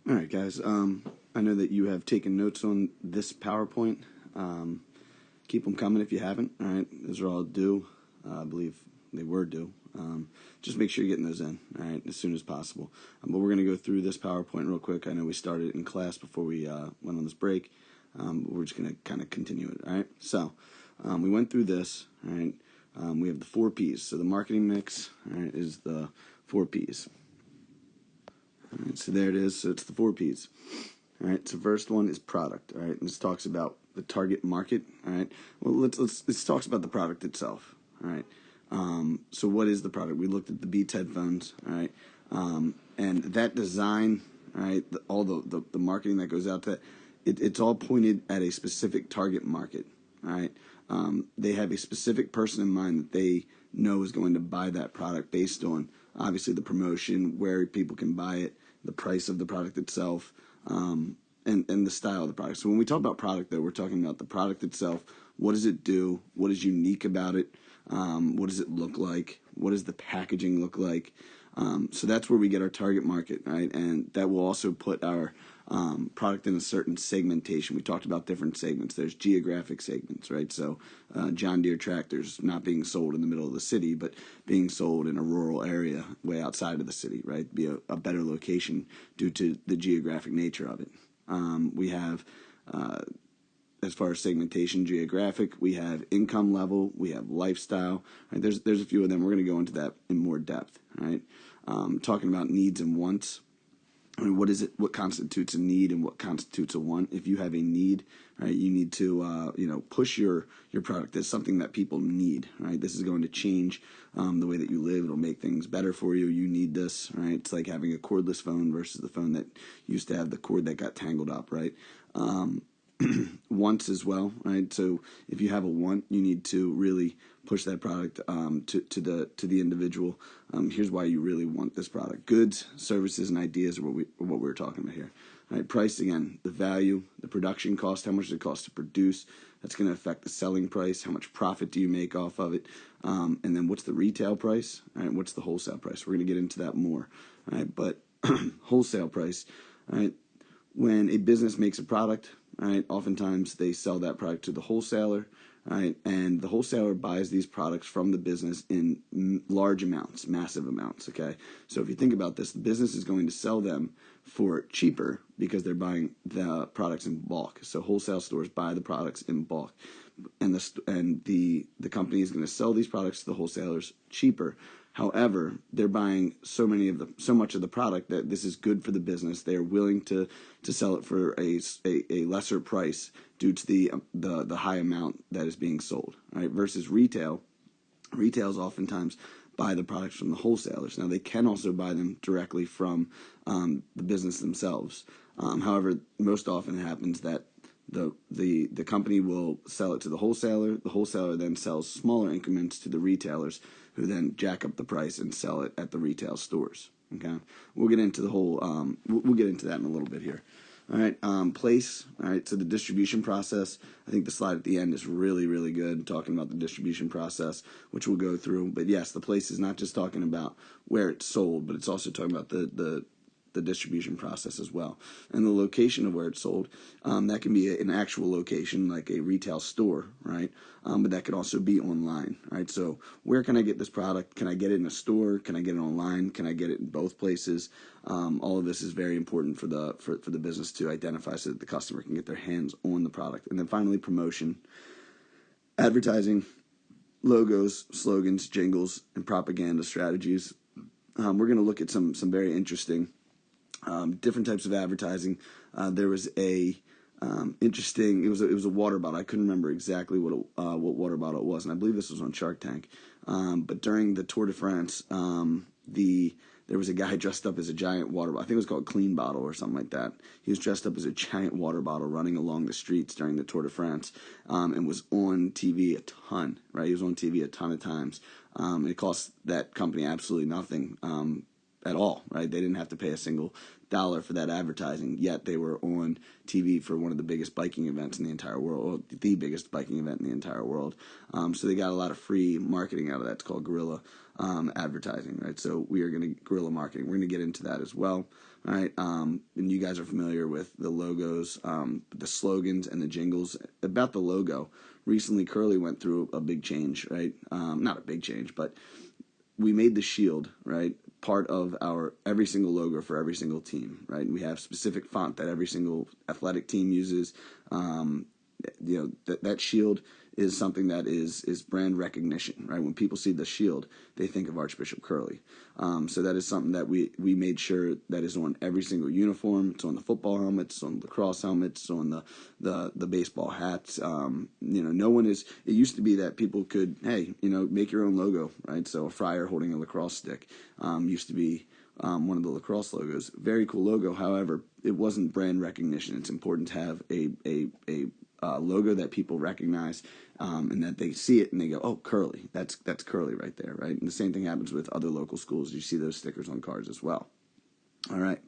All right, guys. I know that you have taken notes on this PowerPoint. Keep them coming if you haven't. All right, those are all due. I believe they were due. Just make sure you're getting those in, all right, as soon as possible. But we're going to go through this PowerPoint real quick. I know we started in class before we went on this break. We're just going to kind of continue it, all right? So we went through this, all right? We have the 4 Ps. So the marketing mix, all right, is the 4 Ps. All right, so there it is. So it's the 4 Ps. All right. So first one is product. All right. And this talks about the target market. All right. Well, this talks about the product itself. All right. So what is the product? We looked at the Beats headphones. All right. And that design. All right. All the marketing that goes out to that. It's all pointed at a specific target market. All right. They have a specific person in mind that they know is going to buy that product based on obviously the promotion, where people can buy it, the price of the product itself, and the style of the product. So when we talk about product, though, we're talking about the product itself. What does it do? What is unique about it? What does it look like? What does the packaging look like? So that's where we get our target market, right? And that will also put our product in a certain segmentation. We talked about different segments. There's geographic segments, right? So John Deere tractors not being sold in the middle of the city, but being sold in a rural area way outside of the city, right? Be a better location due to the geographic nature of it. We have as far as segmentation, geographic, we have income level, we have lifestyle. Right? There's a few of them. We're going to go into that in more depth. Right? Talking about needs and wants. I mean, what is it? What constitutes a need and what constitutes a want? If you have a need, right, you need to push your product as something that people need. Right, this is going to change the way that you live. It'll make things better for you. You need this. Right, it's like having a cordless phone versus the phone that used to have the cord that got tangled up. Right. Wants as well, right? So if you have a want, you need to really push that product to the individual. Here's why you really want this product. Goods, services, and ideas are what we're talking about here. All right, price, again, the value, the production cost, how much does it cost to produce? That's going to affect the selling price. How much profit do you make off of it? And then what's the retail price? All right, what's the wholesale price? We're going to get into that more. All right, but wholesale price, all right, when a business makes a product, right, oftentimes they sell that product to the wholesaler, right, and the wholesaler buys these products from the business in large amounts, massive amounts, okay? So if you think about this, the business is going to sell them for cheaper because they're buying the products in bulk. So wholesale stores buy the products in bulk, and the company is going to sell these products to the wholesalers cheaper. However, they're buying so much of the product that this is good for the business. They're willing to sell it for a lesser price due to the high amount that is being sold. Right? Versus retail. Retails oftentimes buy the products from the wholesalers. Now they can also buy them directly from the business themselves. However, most often it happens that the company will sell it to the wholesaler. The wholesaler then sells smaller increments to the retailers, who then jack up the price and sell it at the retail stores. Okay, we'll get into the whole. We'll get into that in a little bit here. All right, place. All right, so the distribution process. I think the slide at the end is really, really good, talking about the distribution process, which we'll go through. But yes, the place is not just talking about where it's sold, but it's also talking about the distribution process as well, and the location of where it's sold. That can be an actual location, like a retail store, right? But that could also be online, right? So where can I get this product? Can I get it in a store? Can I get it online? Can I get it in both places? All of this is very important for the business to identify so that the customer can get their hands on the product. And then finally, promotion, advertising, logos, slogans, jingles, and propaganda strategies. We're going to look at some very interesting different types of advertising. There was a interesting. It was a water bottle. I couldn't remember exactly what water bottle it was, and I believe this was on Shark Tank. But during the Tour de France, there was a guy dressed up as a giant water bottle. I think it was called Clean Bottle or something like that. He was dressed up as a giant water bottle running along the streets during the Tour de France, and was on TV a ton. Right, he was on TV a ton of times. It cost that company absolutely nothing. At all, right? They didn't have to pay a single dollar for that advertising, yet they were on TV for one of the biggest biking events in the entire world, or the biggest biking event in the entire world. So they got a lot of free marketing out of that. It's called guerrilla advertising, right? So we are going to guerrilla marketing. We're going to get into that as well. All right, and you guys are familiar with the logos, the slogans, and the jingles. About the logo, recently Curly went through a big change, right? Not a big change, but we made the shield, right, part of our every single logo for every single team, right? And we have specific font that every single athletic team uses. That shield is something that is brand recognition, right? When people see the shield, they think of Archbishop Curly. So that is something that we made sure that is on every single uniform. It's on the football helmets, it's on the lacrosse helmets, it's on the baseball hats. No one is. It used to be that people could, hey, make your own logo, right? So a friar holding a lacrosse stick used to be one of the lacrosse logos. Very cool logo. However, it wasn't brand recognition. It's important to have a logo that people recognize, and that they see it and they go, oh, Curly, that's Curly right there, right? And the same thing happens with other local schools. You see those stickers on cars as well. All right.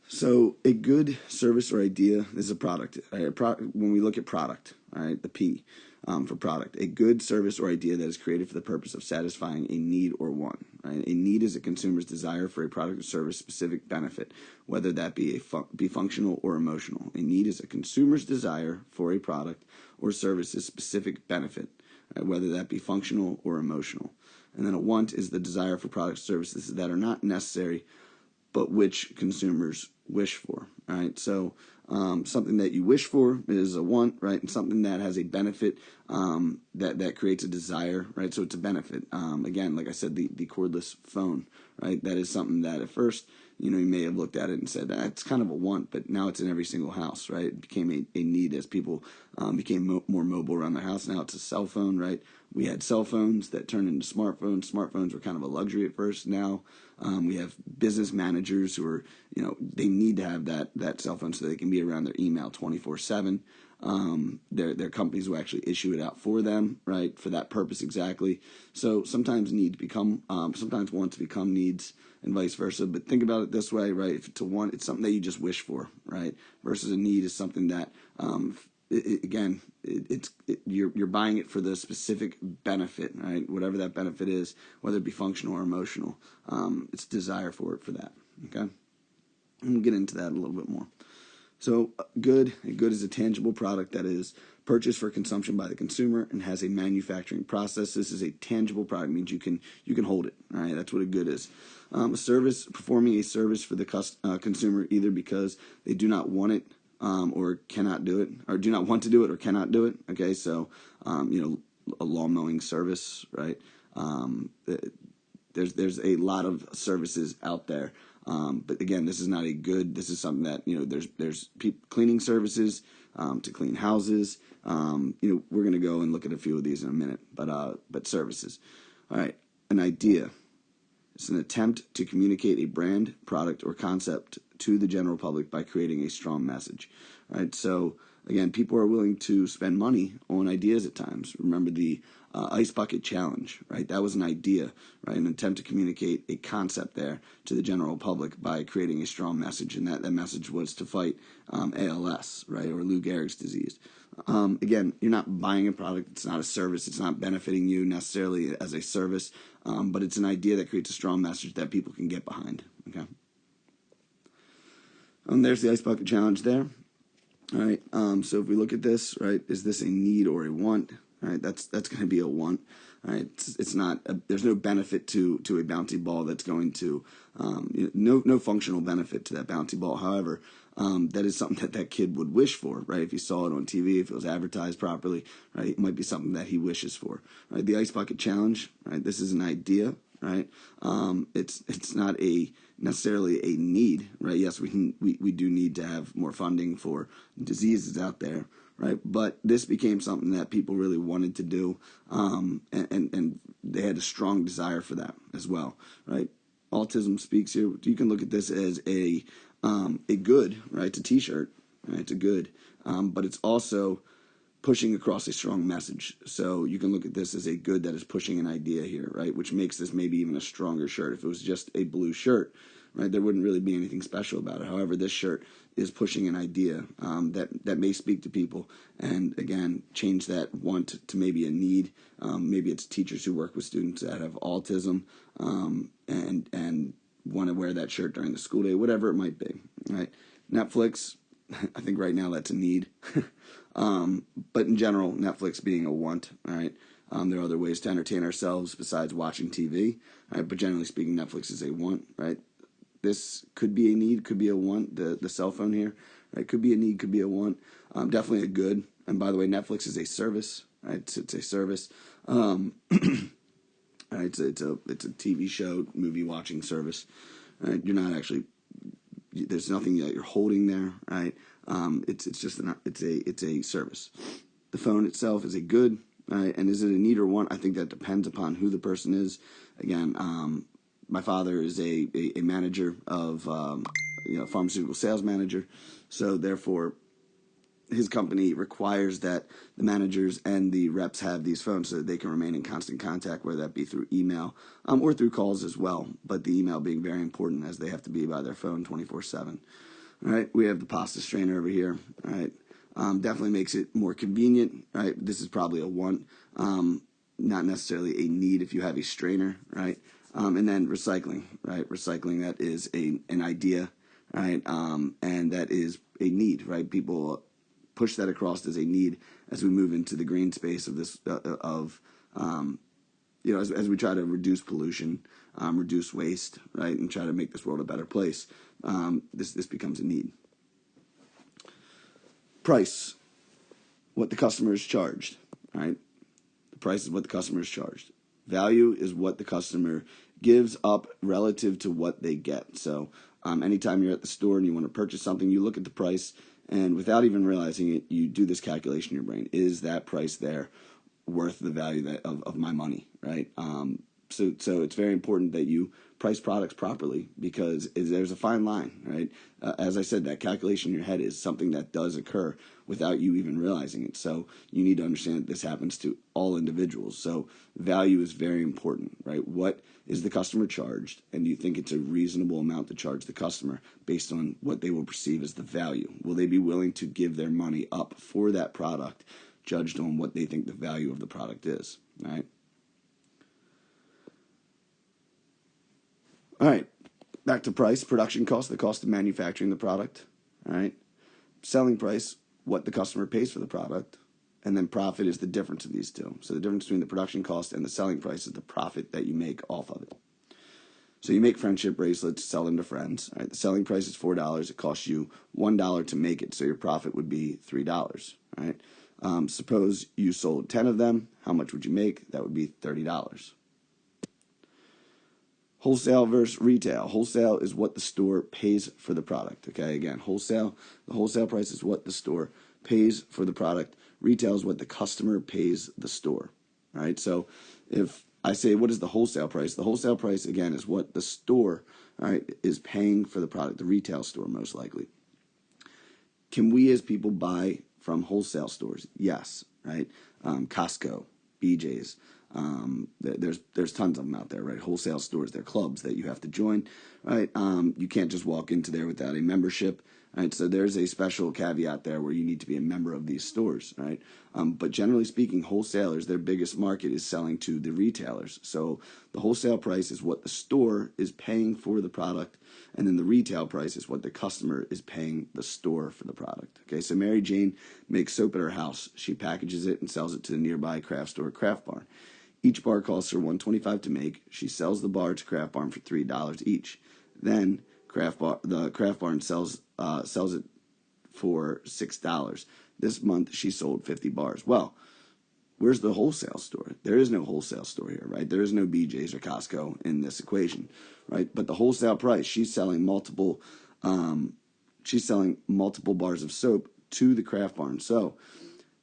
So a good service or idea is a product. When we look at product, all right, the P for product, a good service or idea that is created for the purpose of satisfying a need or want. Right? A need is a consumer's desire for a product or service specific benefit, whether that be be functional or emotional. A need is a consumer's desire for a product or service's specific benefit, right? Whether that be functional or emotional. And then a want is the desire for products or services that are not necessary, but which consumers wish for, right? So something that you wish for is a want, right? And something that has a benefit that creates a desire, right? So it's a benefit. Again, like I said, the cordless phone, right? That is something that at first, you may have looked at it and said, it's kind of a want, but now it's in every single house, right? It became a need as people became more mobile around their house. Now it's a cell phone, right? We had cell phones that turned into smartphones. Smartphones were kind of a luxury at first. Now we have business managers who are, they need to have that cell phone so they can be around their email 24/7. Their companies will actually issue it out for them, right, for that purpose exactly. So sometimes sometimes wants become needs and vice versa. But think about it this way, right? If it's a want, it's something that you just wish for, right? Versus a need is something that, you're buying it for the specific benefit, right? Whatever that benefit is, whether it be functional or emotional, it's desire for it for that. Okay, we'll get into that a little bit more. So a good is a tangible product that is purchased for consumption by the consumer and has a manufacturing process. This is a tangible product, means you can hold it. All right, that's what a good is. A service, performing a service for the consumer either because they do not want it or cannot do it, or do not want to do it or cannot do it. Okay, so a lawn mowing service, right? There's a lot of services out there. But again, this is not a good. This is something that there's cleaning services to clean houses. We're going to go and look at a few of these in a minute. But services. All right, an idea. It's an attempt to communicate a brand, product, or concept to the general public by creating a strong message. Right. So again, people are willing to spend money on ideas at times. Remember the Ice Bucket Challenge, right? That was an idea, right? An attempt to communicate a concept there to the general public by creating a strong message. And that message was to fight ALS, right? Or Lou Gehrig's disease. Again, you're not buying a product. It's not a service. It's not benefiting you necessarily as a service. But it's an idea that creates a strong message that people can get behind. Okay. There's the Ice Bucket Challenge there. All right. So if we look at this, right, is this a need or a want? All right, that's going to be a want. All right, it's not. There's no benefit to a bouncy ball that's going to, no functional benefit to that bouncy ball. However, that is something that kid would wish for, right? If he saw it on TV, if it was advertised properly, right, it might be something that he wishes for. Right, the Ice Bucket Challenge, right? This is an idea, right? It's not necessarily a need, right? Yes, we do need to have more funding for diseases out there, right? But this became something that people really wanted to do, and they had a strong desire for that as well, right? Autism Speaks here. You can look at this as a good, right? It's a T-shirt, right? It's a good, but it's also pushing across a strong message. So you can look at this as a good that is pushing an idea here, right? Which makes this maybe even a stronger shirt. If it was just a blue shirt, right, there wouldn't really be anything special about it. However, this shirt is pushing an idea that may speak to people, and again, change that want to maybe a need. Maybe it's teachers who work with students that have autism, and want to wear that shirt during the school day, whatever it might be, right? Netflix, I think right now that's a need. But in general, Netflix being a want, all right? There are other ways to entertain ourselves besides watching TV, right? But generally speaking, Netflix is a want, right? This could be a need, could be a want. The cell phone here, right? Could be a need, could be a want. Definitely a good. And by the way, Netflix is a service, right? It's a service. Right? It's a TV show, movie watching service. Right? You're not actually, there's nothing that you're holding there, right? It's just it's a service. The phone itself is a good, right? And is it a need or want? I think that depends upon who the person is. Again, my father is a manager of pharmaceutical sales manager, so therefore his company requires that the managers and the reps have these phones so that they can remain in constant contact, whether that be through email or through calls as well. But the email being very important as they have to be by their phone 24/7. All right, we have the pasta strainer over here. All right, definitely makes it more convenient. Right, this is probably a want, not necessarily a need if you have a strainer. Right, and then recycling. Right, recycling, that is an idea. Right, and that is a need. Right, people push that across as a need as we move into the green space of this as we try to reduce pollution, reduce waste, right, and try to make this world a better place. This becomes a need. Price, what the customer is charged, right? The price is what the customer is charged. Value is what the customer gives up relative to what they get. So anytime you're at the store and you want to purchase something, you look at the price, and without even realizing it, you do this calculation in your brain. Is that price there worth the value of my money, right? So it's very important that you price products properly, because there's a fine line, right? As I said, that calculation in your head is something that does occur without you even realizing it. So you need to understand that this happens to all individuals. So value is very important, right? What is the customer charged? And do you think it's a reasonable amount to charge the customer based on what they will perceive as the value? Will they be willing to give their money up for that product, judged on what they think the value of the product is, right? All right, back to price, production cost, the cost of manufacturing the product, all right? Selling price, what the customer pays for the product, and then profit is the difference of these two. So the difference between the production cost and the selling price is the profit that you make off of it. So you make friendship bracelets, sell them to friends, all right? The selling price is $4. It costs you $1 to make it, so your profit would be $3, all right? Suppose you sold 10 of them. How much would you make? That would be $30. Wholesale versus retail. Wholesale is what the store pays for the product. Okay, again, the wholesale price is what the store pays for the product. Retail is what the customer pays the store. All right, so if I say, what is the wholesale price? The wholesale price, again, is what the store, all right, is paying for the product, the retail store most likely. Can we as people buy from wholesale stores? Yes, right? Costco, BJ's. There's tons of them out there, right? Wholesale stores, they're clubs that you have to join, right? You can't just walk into there without a membership, right? So there's a special caveat there where you need to be a member of these stores, right? But generally speaking, wholesalers, their biggest market is selling to the retailers. So the wholesale price is what the store is paying for the product, and then the retail price is what the customer is paying the store for the product. Okay, so Mary Jane makes soap at her house. She packages it and sells it to the nearby craft store, Craft Barn. Each bar costs her $1.25 to make. She sells the bar to Craft Barn for $3 each. Then the Craft Barn sells it for $6. This month she sold 50 bars. Well, where's the wholesale store? There is no wholesale store here, right? There is no BJ's or Costco in this equation, right? But the wholesale price, she's selling multiple bars of soap to the Craft Barn. So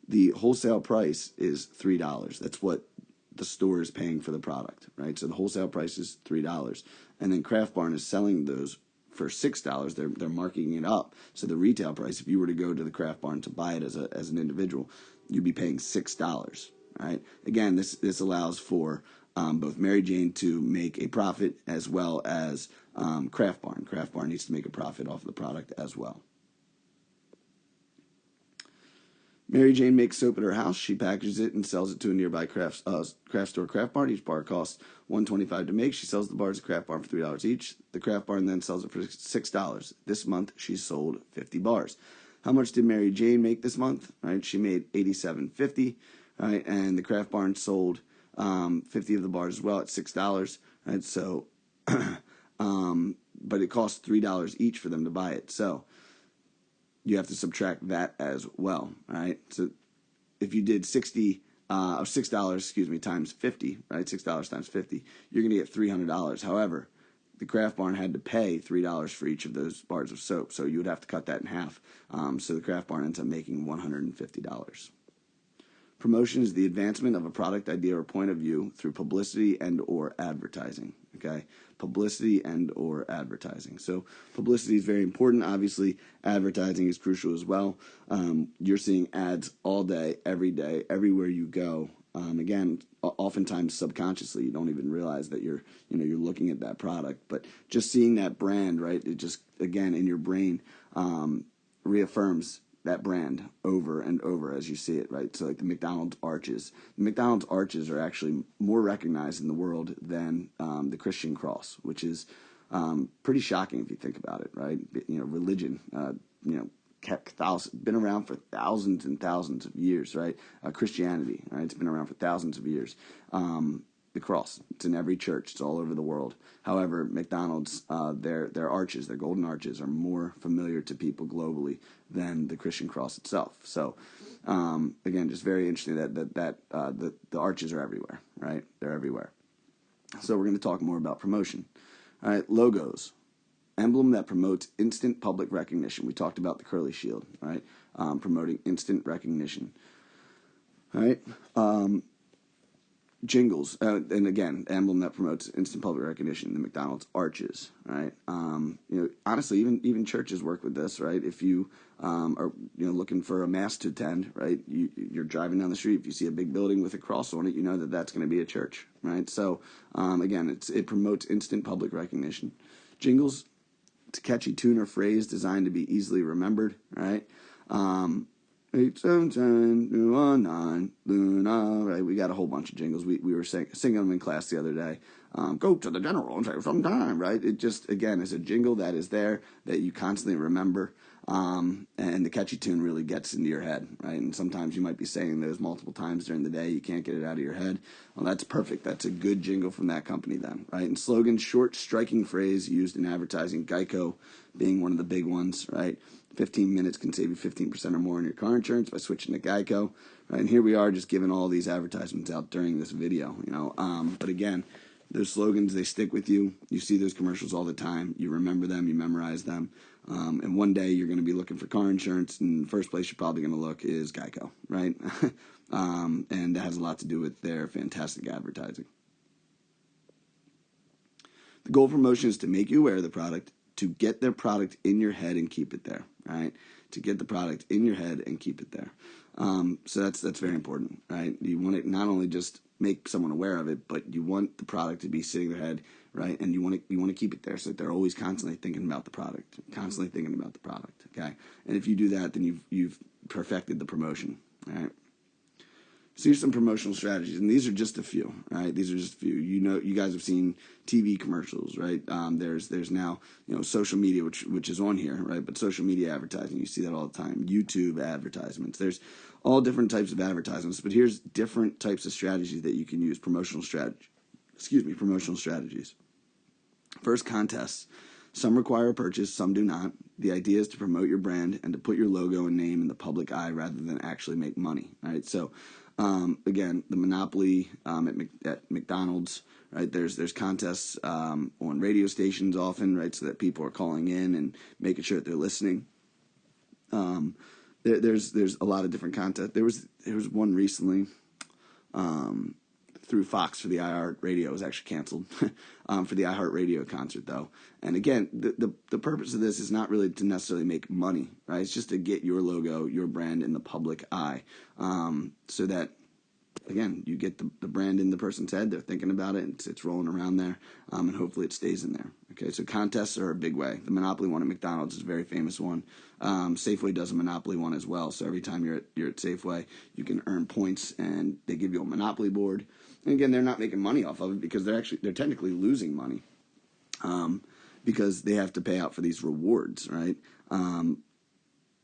the wholesale price is $3. That's what the store is paying for the product, right? So the wholesale price is $3, and then Craft Barn is selling those for $6. They're marking it up. So the retail price, if you were to go to the Craft Barn to buy it as an individual, you'd be paying $6. Right? Again, this allows for both Mary Jane to make a profit as well as Craft Barn. Craft Barn needs to make a profit off of the product as well. Mary Jane makes soap at her house. She packages it and sells it to a nearby craft store craft bar. Each bar costs $1.25 to make. She sells the bars at Craft Barn for $3 each. The Craft Barn then sells it for $6. This month, she sold 50 bars. How much did Mary Jane make this month? Right, she made $87.50. Right, and the Craft Barn sold 50 of the bars as well at $6. Right, so, but it costs $3 each for them to buy it. So you have to subtract that as well, right? So if you did $6, times 50, right? $6 times 50, you're gonna get $300. However, the Craft Barn had to pay $3 for each of those bars of soap, so you would have to cut that in half. So the Craft Barn ends up making $150. Promotion is the advancement of a product, idea, or point of view through publicity and or advertising. Okay, publicity and or advertising. So publicity is very important. Obviously, advertising is crucial as well. You're seeing ads all day, everywhere you go. Again, oftentimes subconsciously, you don't even realize that you're looking at that product. But just seeing that brand, right? It just, again, in your brain reaffirms that brand over and over as you see it, right? So like the McDonald's arches. The McDonald's arches are actually more recognized in the world than the Christian cross, which is pretty shocking if you think about it, right? Religion, been around for thousands and thousands of years, right? Christianity, right? It's been around for thousands of years. The cross, it's in every church, it's all over the world. However, McDonald's, their arches, their golden arches, are more familiar to people globally than the Christian cross itself. So, again, just very interesting that the arches are everywhere, right? They're everywhere. So we're going to talk more about promotion. All right, logos. Emblem that promotes instant public recognition. We talked about the curly shield, right? Promoting instant recognition. All right. Jingles, and again, emblem that promotes instant public recognition. The McDonald's arches, right? Honestly, even churches work with this, right? If you are looking for a mass to attend, right? You're driving down the street. If you see a big building with a cross on it, you know that that's going to be a church, right? So again, it promotes instant public recognition. Jingles, it's a catchy tune or phrase designed to be easily remembered, right? 877 Luna, right? We got a whole bunch of jingles. We were singing them in class the other day. Go to the general and say sometime, right? It just, again, is a jingle that is there that you constantly remember. And the catchy tune really gets into your head, right? And sometimes you might be saying those multiple times during the day. You can't get it out of your head. Well, that's perfect. That's a good jingle from that company then, right? And slogan, short, striking phrase used in advertising. Geico being one of the big ones, right? 15 minutes can save you 15% or more on your car insurance by switching to Geico, right? And here we are just giving all these advertisements out during this video, But again, those slogans, they stick with you. You see those commercials all the time. You remember them. You memorize them. And one day you're going to be looking for car insurance, and the first place you're probably going to look is Geico, right? And that has a lot to do with their fantastic advertising. The goal of promotion is to make you aware of the product, to get their product in your head and keep it there, right? To get the product in your head and keep it there. So that's very important, right? You want to not only just make someone aware of it, but you want the product to be sitting in their head, right? And you want to keep it there so that they're always constantly thinking about the product, okay? And if you do that, then you've perfected the promotion, all right? So here's some promotional strategies, and these are just a few, right? These are just a few. You guys have seen TV commercials, right? There's now, social media, which is on here, right? But social media advertising, you see that all the time. YouTube advertisements. There's all different types of advertisements, but here's different types of strategies that you can use. Promotional strategies. First, contests. Some require a purchase, some do not. The idea is to promote your brand and to put your logo and name in the public eye rather than actually make money, right? So, again, the monopoly at McDonald's, right? There's contests on radio stations often, right? So that people are calling in and making sure that they're listening. There's a lot of different contests. There was one recently through Fox for the iHeartRadio. It was actually canceled for the iHeartRadio concert, though. And again, the purpose of this is not really to necessarily make money, right? It's just to get your logo, your brand in the public eye, so that, again, you get the brand in the person's head. They're thinking about it. It's rolling around there, and hopefully it stays in there, Okay, so contests are a big way. The Monopoly one at McDonald's is a very famous one. Safeway does a Monopoly one as well. So every time you're at Safeway, you can earn points, and they give you a Monopoly board. And again, they're not making money off of it because they're technically losing money, because they have to pay out for these rewards, right?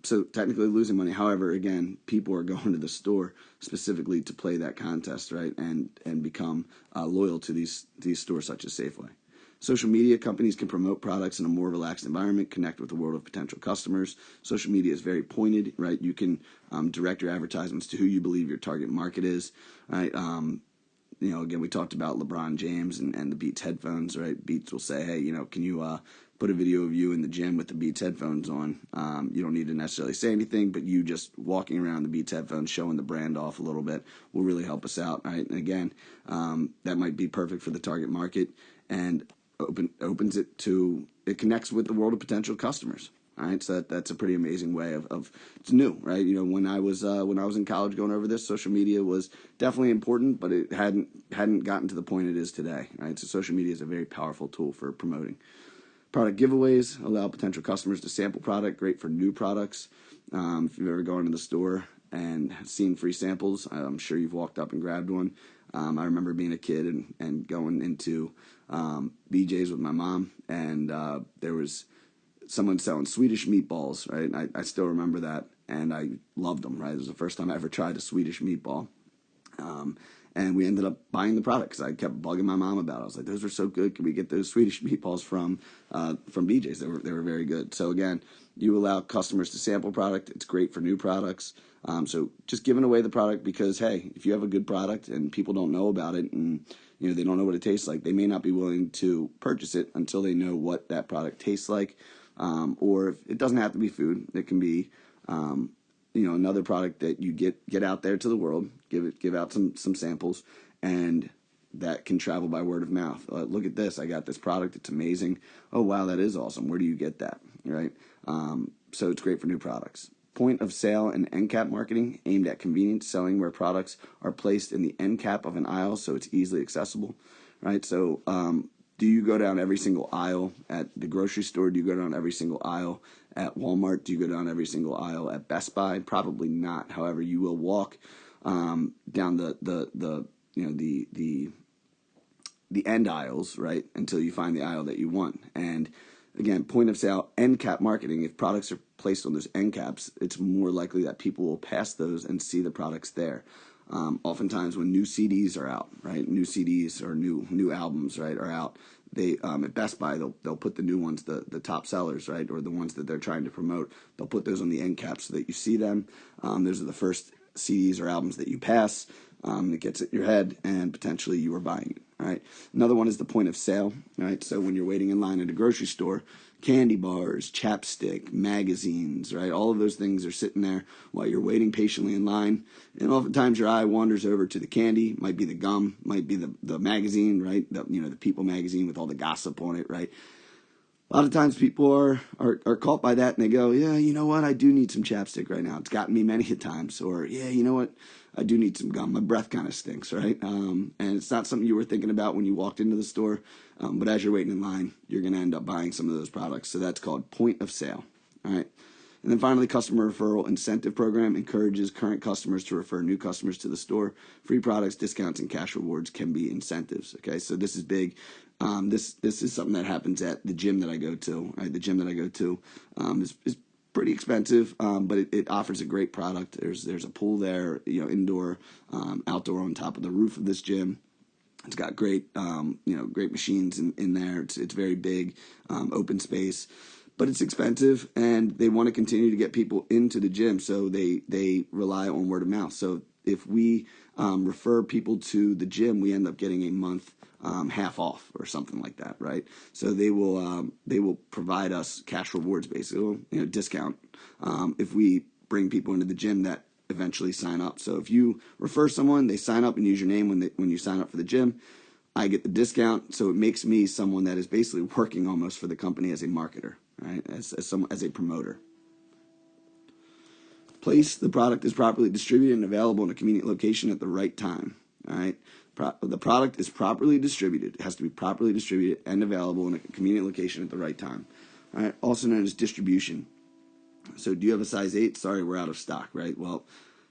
So technically losing money. However, again, people are going to the store specifically to play that contest, right, and become loyal to these stores such as Safeway. Social media companies can promote products in a more relaxed environment, connect with the world of potential customers. Social media is very pointed, right? You can direct your advertisements to who you believe your target market is, right? Again, we talked about LeBron James and the Beats headphones, right? Beats will say, hey, can you put a video of you in the gym with the Beats headphones on? You don't need to necessarily say anything, but you just walking around the Beats headphones, showing the brand off a little bit will really help us out, right? And again, that might be perfect for the target market, and it connects with the world of potential customers. All right, so that's a pretty amazing way of it's new, right? When I was in college going over this, social media was definitely important, but it hadn't gotten to the point it is today, right? So social media is a very powerful tool for promoting. Product giveaways allow potential customers to sample product, great for new products. If you've ever gone to the store and seen free samples, I'm sure you've walked up and grabbed one. I remember being a kid and going into BJ's with my mom, and there was someone selling Swedish meatballs, right? I still remember that, and I loved them, right? It was the first time I ever tried a Swedish meatball. And we ended up buying the product because I kept bugging my mom about it. I was like, those are so good. Can we get those Swedish meatballs from BJ's? They were very good. So again, you allow customers to sample product. It's great for new products. So just giving away the product because, hey, if you have a good product and people don't know about it and they don't know what it tastes like, they may not be willing to purchase it until they know what that product tastes like. Or if it doesn't have to be food, it can be another product that you get out there to the world, give out some samples, and that can travel by word of mouth. Look at this, I got this product, it's amazing. Oh wow, that is awesome. Where do you get that, right? So it's great for new products. Point of sale and end cap marketing aimed at convenience selling, where products are placed in the end cap of an aisle so it's easily accessible, right? So do you go down every single aisle at the grocery store? Do you go down every single aisle at Walmart? Do you go down every single aisle at Best Buy? Probably not. However, you will walk down the end aisles, right, until you find the aisle that you want. And again, point of sale, end cap marketing. If products are placed on those end caps, it's more likely that people will pass those and see the products there. Oftentimes when new CDs are out, right, new CDs or new albums, right, are out, they at Best Buy they'll put the new ones, the top sellers, right, or the ones that they're trying to promote. They'll put those on the end caps so that you see them. Those are the first CDs or albums that you pass. It gets at your head, and potentially you are buying it. Right. Another one is the point of sale. Right. So when you're waiting in line at a grocery store, candy bars, chapstick, magazines, right? All of those things are sitting there while you're waiting patiently in line. And oftentimes your eye wanders over to the candy, might be the gum, might be the magazine, right? The People magazine with all the gossip on it, right? A lot of times people are caught by that and they go, yeah, you know what? I do need some chapstick right now. It's gotten me many a times. Or, yeah, you know what? I do need some gum. My breath kind of stinks, right? And it's not something you were thinking about when you walked into the store. But as you're waiting in line, you're going to end up buying some of those products. So that's called point of sale, all right? And then finally, customer referral incentive program encourages current customers to refer new customers to the store. Free products, discounts, and cash rewards can be incentives. Okay, so this is big. This is something that happens at the gym that I go to. Right? The gym that I go to is pretty expensive, but it offers a great product. There's a pool there, indoor, outdoor on top of the roof of this gym. It's got great great machines in there. It's very big, open space. But it's expensive, and they want to continue to get people into the gym, so they rely on word of mouth. So if we refer people to the gym, we end up getting a month half off or something like that, right? So they will provide us cash rewards, basically, discount if we bring people into the gym that eventually sign up. So if you refer someone, they sign up and use your name when you sign up for the gym, I get the discount. So it makes me someone that is basically working almost for the company as a marketer. Right, as a promoter. Place the product is properly distributed and available in a convenient location at the right time. All right. The product is properly distributed. It has to be properly distributed and available in a convenient location at the right time. All right. Also known as distribution. So do you have a size 8? Sorry, we're out of stock, right? Well,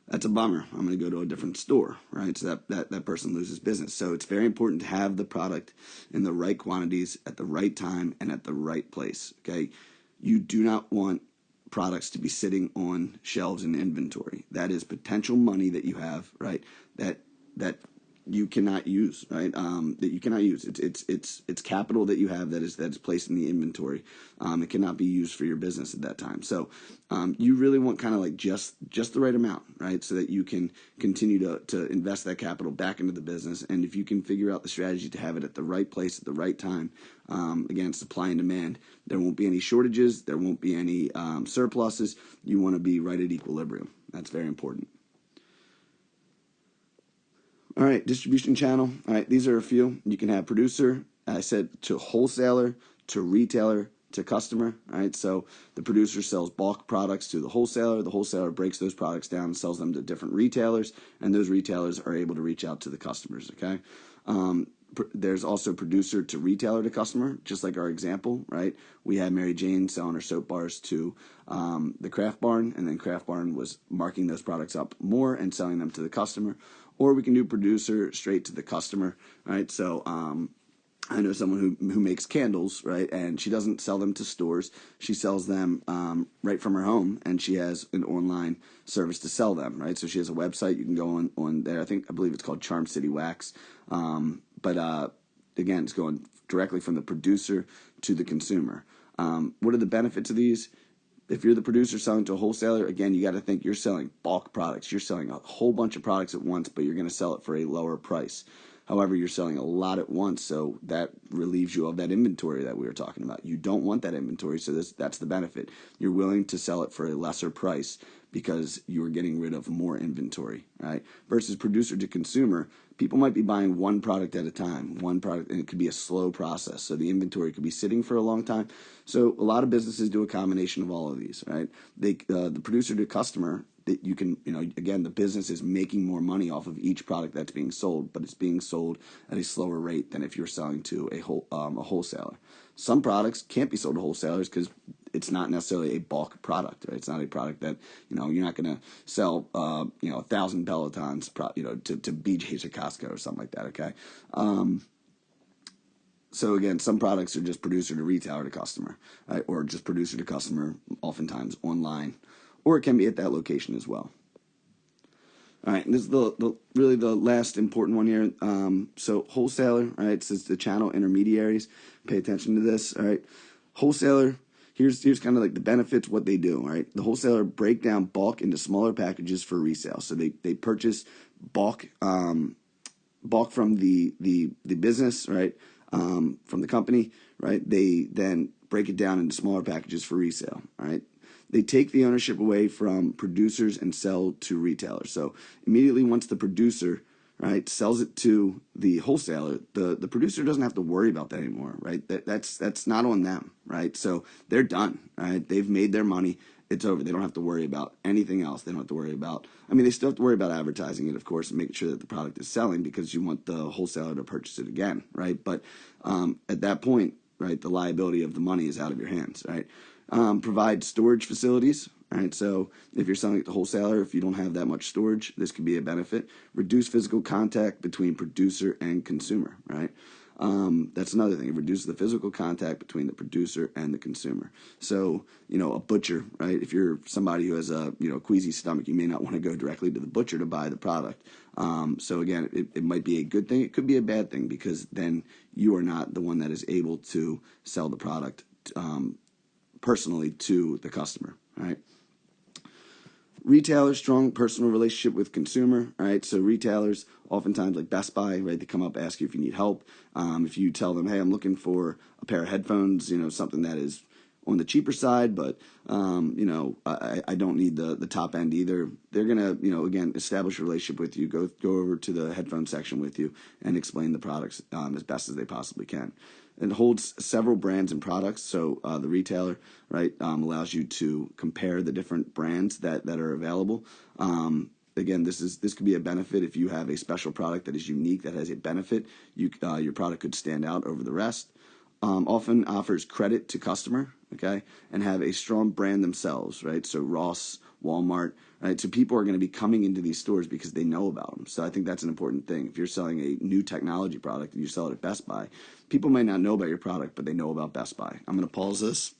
that's a bummer. I'm going to go to a different store, right? So that person loses business. So it's very important to have the product in the right quantities at the right time and at the right place, okay? You do not want products to be sitting on shelves in inventory. That is potential money that you have, right? That you cannot use, right? That you cannot use. It's capital that you have that's placed in the inventory. It cannot be used for your business at that time. So you really want kind of like just the right amount, right? So that you can continue to invest that capital back into the business. And if you can figure out the strategy to have it at the right place at the right time, again, supply and demand, there won't be any shortages. There won't be any surpluses. You want to be right at equilibrium. That's very important. All right, distribution channel. All right, these are a few. You can have producer, I said, to wholesaler, to retailer, to customer. All right, so the producer sells bulk products to the wholesaler. The wholesaler breaks those products down and sells them to different retailers, and those retailers are able to reach out to the customers, okay? There's also producer to retailer to customer, just like our example, right? We had Mary Jane selling her soap bars to the Craft Barn, and then Craft Barn was marking those products up more and selling them to the customer. Or we can do producer straight to the customer, right? So I know someone who makes candles, right? And she doesn't sell them to stores. She sells them right from her home, and she has an online service to sell them, right? So she has a website. You can go on there. I believe it's called Charm City Wax. But again, it's going directly from the producer to the consumer. What are the benefits of these? If you're the producer selling to a wholesaler, again, you got to think you're selling bulk products. You're selling a whole bunch of products at once, but you're going to sell it for a lower price. However, you're selling a lot at once, so that relieves you of that inventory that we were talking about. You don't want that inventory, so that's the benefit. You're willing to sell it for a lesser price because you're getting rid of more inventory, right? Versus producer to consumer, people might be buying one product at a time, one product, and it could be a slow process. So the inventory could be sitting for a long time. So a lot of businesses do a combination of all of these, right? The producer to customer, that you can, again, the business is making more money off of each product that's being sold, but it's being sold at a slower rate than if you're selling to a wholesaler. Some products can't be sold to wholesalers because it's not necessarily a bulk product, right? It's not a product that, you're not going to sell, 1,000 Pelotons, to BJ's or Costco or something like that, okay? So again, some products are just producer to retailer to customer, right? Or just producer to customer, oftentimes online, or it can be at that location as well. All right, and this is really the last important one here. So wholesaler, right? It says the channel intermediaries. Pay attention to this. All right, wholesaler. Here's kind of like the benefits, what they do. All right, the wholesaler break down bulk into smaller packages for resale. So they purchase bulk from the business, right? From the company, right? They then break it down into smaller packages for resale. All right. They take the ownership away from producers and sell to retailers. So immediately once the producer, right, sells it to the wholesaler, the producer doesn't have to worry about that anymore, right? That's not on them, right? So they're done, right? They've made their money. It's over. They don't have to worry about anything else. They don't have to worry about, they still have to worry about advertising it, of course, and making sure that the product is selling because you want the wholesaler to purchase it again, right? But at that point, right, the liability of the money is out of your hands, right? Provide storage facilities, right? So if you're selling it to wholesaler, if you don't have that much storage, this could be a benefit. Reduce physical contact between producer and consumer, right? That's another thing. It reduces the physical contact between the producer and the consumer. So, a butcher, right? If you're somebody who has a, queasy stomach, you may not want to go directly to the butcher to buy the product. So again, it might be a good thing. It could be a bad thing because then you are not the one that is able to sell the product personally to the customer, right? Retailer, strong personal relationship with consumer, right? So retailers, oftentimes like Best Buy, right? They come up, ask you if you need help. If you tell them, hey, I'm looking for a pair of headphones, something that is on the cheaper side, but, I don't need the top end either. They're going to, again, establish a relationship with you, go over to the headphone section with you and explain the products as best as they possibly can. It holds several brands and products, so the retailer, right, allows you to compare the different brands that are available. again, this could be a benefit if you have a special product that is unique, that has a benefit. Your product could stand out over the rest. Often offers credit to customer, okay, and have a strong brand themselves, right? So Ross, Walmart, right? So people are going to be coming into these stores because they know about them. So I think that's an important thing. If you're selling a new technology product and you sell it at Best Buy, people might not know about your product, but they know about Best Buy. I'm going to pause this.